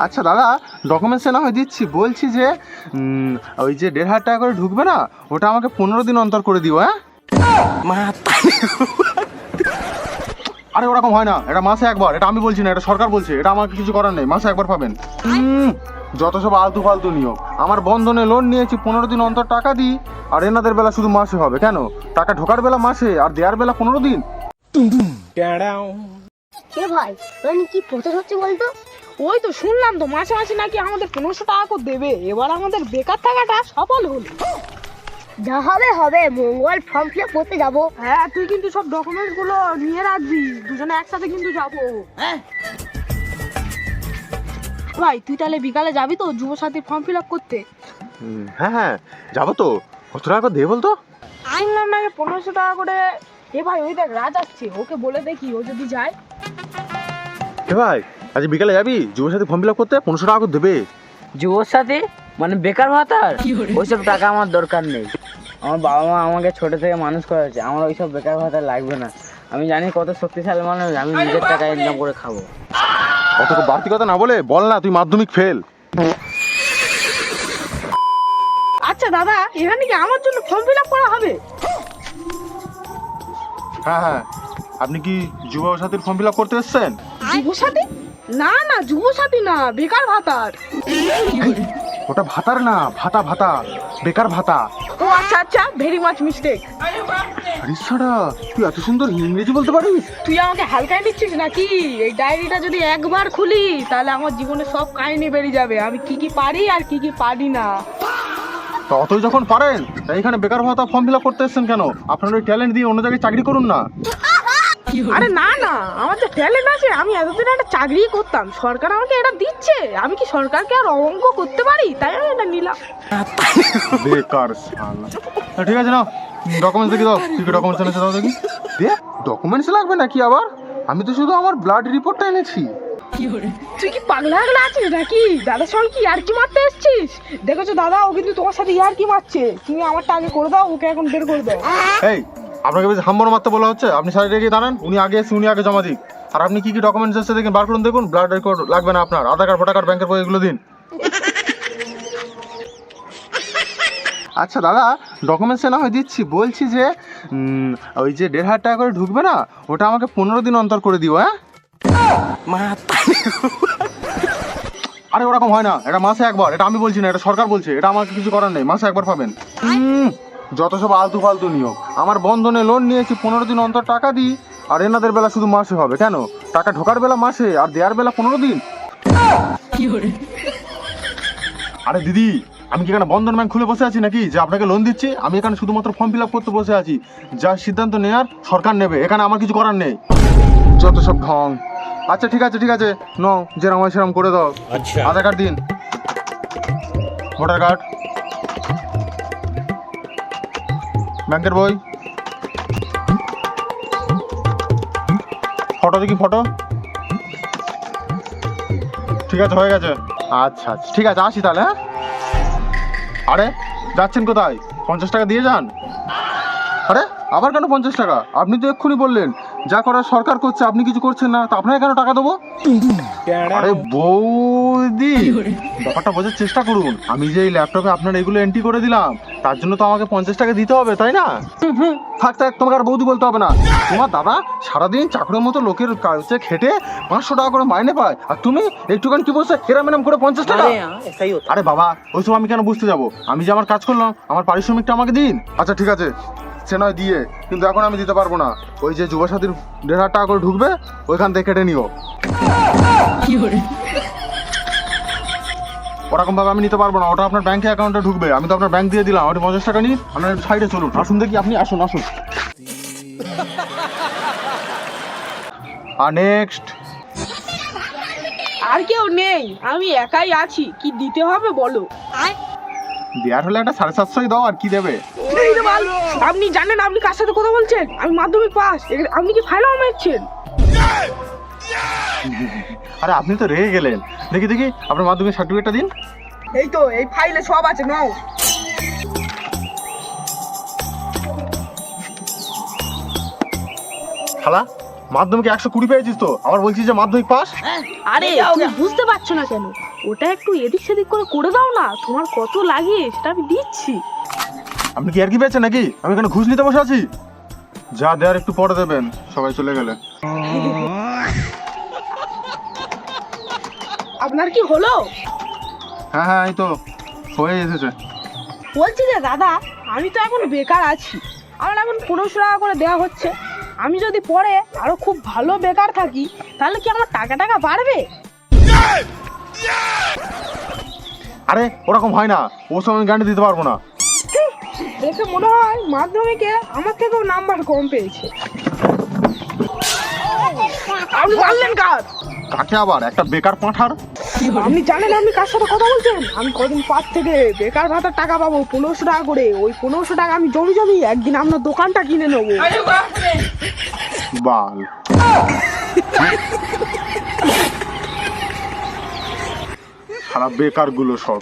আচ্ছা দাদা, ডকুমেন্টস না হয় দিচ্ছি, বলছি যে ওই যে 1,500 টাকা করে ঢুকবে না, ওটা আমাকে 15 দিন অন্তর করে দিও। হ্যাঁ আরে ওরকম হয় না, এটা মাসে একবার। এটা আমি বলছি না, এটা সরকার বলছে, এটা আমাকে কিছু করার নেই, মাসে একবার পাবেন। যত সব আলতু ফালতু নিয়ম। আমার বন্ধনে লোন নিয়েছি, 15 দিন অন্তর টাকা দিই, আর এনাদের বেলা শুধু মাসে হবে। কেন? টাকা ঢোকার বেলা মাসে আর দেওয়ার বেলা 15 দিন। এ ভাই, মানে কি প্রচার হচ্ছে বলতো? ওই তো শুনলাম তো, মাসে মাসে নাকি আমাদের 1500 টাকা করে দেবে। এবার আমাদের বেকার থাকাটা সফল হলো। যা হবে হবে, মঙ্গল ফর্ম ফিল আপ করতে যাবো। হ্যাঁ, তুই কিন্তু সব ডকুমেন্টস গুলো নিয়ে রাখবি, দুজনে একসাথে কিন্তু যাবো। ভাই তুই তাহলে বিকালে যাবি তো যুবসাথী ফর্ম ফিল আপ করতে? হ্যাঁ হ্যাঁ যাবো তো। কত টাকা করে দেবে বলতো? শুনলাম নাকি 1500 টাকা করে। এ ভাই, ওই দেখ রাজ আসছে, ওকে বলে দেখি ও যদি যায়। এ ভাই, আজ বিকালে যাবি যুবের সাথে ফর্ম ফিল আপ করতে? 1500 টাকা করে দেবে। যুবর সাথে মানে বেকার ভাতার? ওইসব টাকা আমার দরকার নেই। আমার বাবা মা আমাকে ছোট থেকে মানুষ করেছে, আমার ওইসব বেকার ভাতা লাগবে না। আমি জানি কত শক্তিশালী মানুষ, আমি নিজের টাকা ইনকাম করে খাবো। অত বাড়তি কথা না বলে বল না, তুই মাধ্যমিক ফেল। আচ্ছা দাদা, এখানে কি আমার জন্য ফর্ম ফিল আপ করা হবে? হ্যাঁ হ্যাঁ, আপনি কি যুব সাথীর ফর্ম ফিল আপ করতে এসেছেন? যুবসাথী? না না, যুবসাথী না, বেকার ভাতার। ওটা ভাতার না, ভাতা ভাতা, বেকার ভাতা। ও আচ্ছা আচ্ছা, ভেরি মাচ মিস্টেক। আরে সাড়া, তুই এত সুন্দর ইংরেজি বলতে পারিস? তুই আমাকে হালকায় নিচ্ছিস নাকি? এই ডায়েরিটা যদি একবার খুলি তাহলে আমার জীবনে সব কাহিনী বেরিয়ে যাবে, আমি কি কি পারি আর কি কি পারি না। তো অতই যখন পারেন, তাই এখানে বেকার ভাতা ফর্ম ফিল আপ করতে এসেছেন কেন? আপনার ওই ট্যালেন্ট দিয়ে অন্য জায়গায় চাকরি করুন না। আরে না না, আমার যে ট্যালেন্ট আছে, আমি এতদিন একটা চাকরি করতাম, সরকার আমাকে এটা দিচ্ছে, আমি কি সরকারকে আর অঙ্ক করতে পারি? তাই আমি এটা নিলাম। বেকার শালা। ঠিক আছে, নাও ডকুমেন্টস দেখি দাও, কি কি ডকুমেন্টস এনেছে দাও দেখি। দে, ডকুমেন্টস লাগবে নাকি আবার? আমি তো শুধু আমার ব্লাড রিপোর্টটা এনেছি। তুই কি পাগলা আগলা আছিস নাকি? দাদার সঙ্গে কি ইয়ার্কি মারতে এসছিস? দেখেছো দাদা, ও কিন্তু তোমার সাথে ইয়ার্কি মারছে। তুমি আমারটা আগে করে দাও, ওকে এখন বের করে দাও। এই, আপনাকে বেশি হাম্বর মারতে বলা হচ্ছে। আপনি সাইডে গিয়ে দাঁড়ান, উনি আগে এসে উনি আগে জমা দিক। আর আপনি কি কি ডকুমেন্টস এসেছে দেখুন, বার করুন, দেখুন। ব্লাড রেকর্ড লাগবে না আপনার, আধার কার্ড, ভোটার কার্ড, ব্যাংকের বই, এগুলো দিন। আচ্ছা দাদা, ডকুমেন্টস না হয় দিচ্ছি, বলছি যে ওই যে 1,500 টাকা করে ঢুকবে না, ওটা আমাকে 15 দিন অন্তর করে দিও। হ্যাঁ আরে ওরকম হয় না, এটা মাসে একবার। এটা আমি বলছি না, এটা সরকার বলছে, এটা আমাকে কিছু করার নেই, মাসে একবার পাবেন। যত সব আলতু ফালতু নিয়ম। আমার বন্ধনে লোন নিয়েছি, 15 দিন অন্তর টাকা দিই, আর এনাদের বেলা শুধু মাসে হবে। কেন? টাকা ঢোকার বেলা মাসে আর দেওয়ার বেলা 15 দিন। আরে দিদি, আমি কি এখানে বন্ধন ব্যাংক খুলে বসে আছি নাকি যে আপনাকে লোন দিচ্ছি? আমি এখানে শুধুমাত্র ফর্ম ফিল আপ করতে বসে আছি। যা সিদ্ধান্ত নেওয়ার সরকার নেবে, এখানে আমার কিছু করার নেই। যত সব ঢং। আচ্ছা ঠিক আছে ঠিক আছে, নাও যেরকম হয় সেরকম করে দাও। আধার কার্ড দিন, ভোটার কার্ড, ব্যাংকের বই, ফটো দেখি, ফটো। ঠিক আছে, হয়ে গেছে। আচ্ছা আচ্ছা ঠিক আছে, আসি তাহলে। হ্যাঁ, আরে যাচ্ছেন কোথায়? 50 টাকা দিয়ে যান। আরে আবার কেন 50 টাকা? আপনি তো এক্ষুনি বললেন যা করার সরকার করছে, আপনি কিছু করছেন না, তো আপনাকে কেন টাকা দেবো? আরে বৌদি, ব্যাপারটা বোঝার চেষ্টা করুন। আমি যে এই ল্যাপটপে আপনার এগুলো এন্ট্রি করে দিলাম, তার জন্য তো আমাকে 50 টাকা দিতে হবে, তাই না? থাক থাক, তোমাকে আর বৌদি বলতে হবে না। তোমার দাদা সারাদিন চাকরির মতো লোকের কাছে খেটে 500 টাকা করে মাইনে পায়, আর তুমি একটুখানি কি বলছো, হেরা ম্যাডাম করে 50 টাকা? আরে বাবা, ওইসব আমি কেন বুঝতে যাবো? আমি যে আমার কাজ করলাম, আমার পারিশ্রমিকটা আমাকে দিন। আচ্ছা ঠিক আছে, সে নয় দিয়ে, কিন্তু এখন আমি দিতে পারবো না। ওই যে যুবসাথীর 1,500 টাকা করে ঢুকবে, ওইখান থেকে কেটে নিও। ওরকম ভাবে আমি নিতে পারবো না, ওটা আপনার ব্যাংকে অ্যাকাউন্টে ঢুকবে। আমি তো আপনার ব্যাংক দিয়ে দিলাম, আপনি 50 টাকা নিন। আপনার সাইডে চলুন, আসুন দেখি, আপনি আসুন আসুন। আর নেক্সট। আর কেউ নেই, আমি একাই আছি। কি দিতে হবে বলো? দেয়ার হলে একটা 750 দাও, আর কি দেবে? আপনি জানেন আপনি কার সাথে কথা বলছেন? আমি মাধ্যমিক পাস। আপনি কি ফাইল মারছেন? আরে আপনি তো রেগে গেলেন। দেখি দেখি আপনার মাধ্যমিক সার্টিফিকেটটা দিন। এই তো, এই ফাইলে সব আছে, নাও। খালা, মাধ্যমিকে 120 পেয়েছিস তো, আবার বলছিস যে মাধ্যমিক পাস। আরে তুমি বুঝতে পারছো না কেন? ওটা একটু এদিক সেদিক করে দাও না, তোমার কত লাগে সেটা আমি দিচ্ছি। আপনি কি আর কি পেয়েছেন নাকি? আমি এখানে ঘুষ নিতে বসে আছি। যা দেওয়ার একটু পরে দেবেন, সবাই চলে গেলে। আপনার কি হলো? হ্যাঁ হ্যাঁ, এই তো হয়ে এসেছে। বলছি যে দাদা, আমি তো এখন বেকার আছি, আমার এখন 1500 টাকা করে দেওয়া হচ্ছে। আমি যদি পরে আরো খুব ভালো বেকার থাকি তাহলে কি আমার টাকা বাড়বে? আরে ওরকম হয় না, ওসব আমি গ্যারান্টি দিতে পারবো না। দেখে মনে হয় মাধ্যমিকে আমার থেকেও নাম্বার কম পেয়েছে। আপনি জানলেন কার? কাকে আবার? একটা বেকার পাঁঠার। আপনি জানেন আপনি কার সাথে কথা বলছেন? আমি কদিন পর থেকে বেকার ভাতার টাকা পাবো 1500 টাকা করে। ওই 1500 টাকা আমি জমি একদিন আপনার দোকানটা কিনে নেবো। বাল। সারা বেকার গুলো সব।